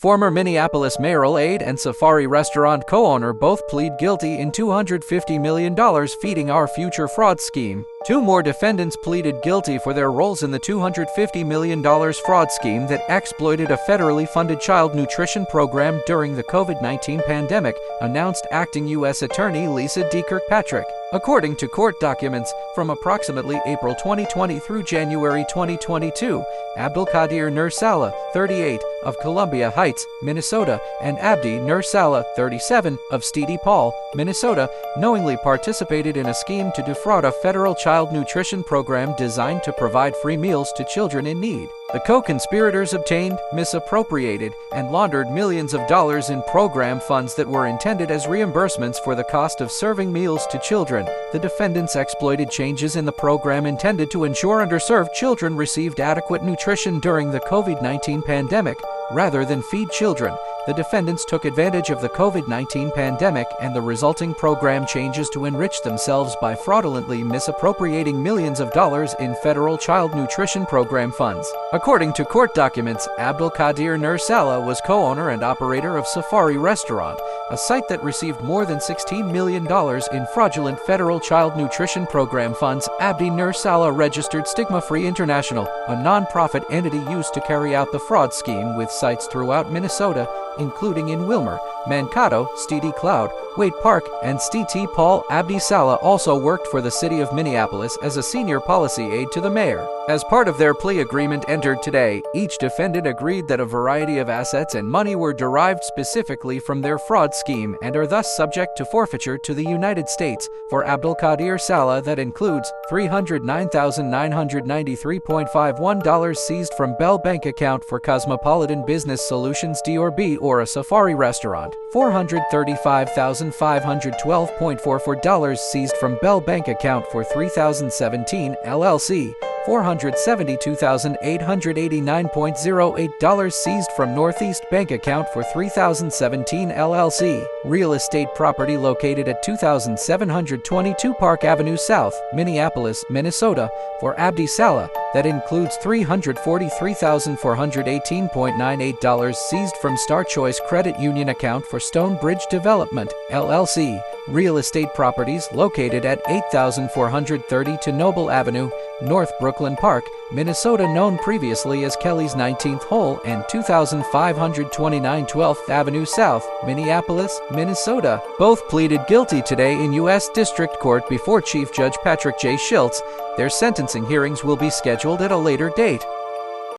Former Minneapolis mayoral aide and safari restaurant co-owner both plead guilty in $250 million feeding our future fraud scheme. Two more defendants pleaded guilty for their roles in the $250 million fraud scheme that exploited a federally funded child nutrition program during the COVID-19 pandemic, announced acting U.S. Attorney Lisa D. Kirkpatrick. According to court documents, from approximately April 2020 through January 2022, Abdulkadir Nursala, 38, of Columbia Heights, Minnesota, and Abdi Nursala, 37, of Stede Paul, Minnesota, knowingly participated in a scheme to defraud a federal child nutrition program designed to provide free meals to children in need. The co-conspirators obtained, misappropriated, and laundered millions of dollars in program funds that were intended as reimbursements for the cost of serving meals to children. The defendants exploited changes in the program intended to ensure underserved children received adequate nutrition during the COVID-19 pandemic. Rather than feed children, the defendants took advantage of the COVID-19 pandemic and the resulting program changes to enrich themselves by fraudulently misappropriating millions of dollars in federal child nutrition program funds. According to court documents, Abdulkadir Nursala was co-owner and operator of Safari Restaurant, a site that received more than $16 million in fraudulent federal child nutrition program funds. Abdi Nursala registered Stigma Free International, a non-profit entity used to carry out the fraud scheme with sites throughout Minnesota, including in Wilmer, Mankato, Stede Cloud, Wade Park, and Stede Paul. Abdi Sala also worked for the city of Minneapolis as a senior policy aide to the mayor. As part of their plea agreement entered today, each defendant agreed that a variety of assets and money were derived specifically from their fraud scheme and are thus subject to forfeiture to the United States. For Abdulkadir Sala, that includes $309,993.51 seized from Bell Bank account for Cosmopolitan Business Solutions D.O.R.B. or a Safari Restaurant, $435,512.44 seized from Bell Bank account for 3017 LLC, $472,889.08 seized from Northeast Bank account for 3017 LLC, real estate property located at 2722 Park Avenue South, Minneapolis, Minnesota, for Abdi Sala, that includes $343,418.98 seized from Star Choice Credit Union account for Stonebridge Development, LLC, real estate properties located at 8430 Noble Avenue, North Brooklyn Park, Minnesota, known previously as Kelly's 19th Hole, and 2529 12th Avenue South, Minneapolis, Minnesota. Both pleaded guilty today in U.S. District Court before Chief Judge Patrick J. Schiltz. Their sentencing hearings will be scheduled at a later date.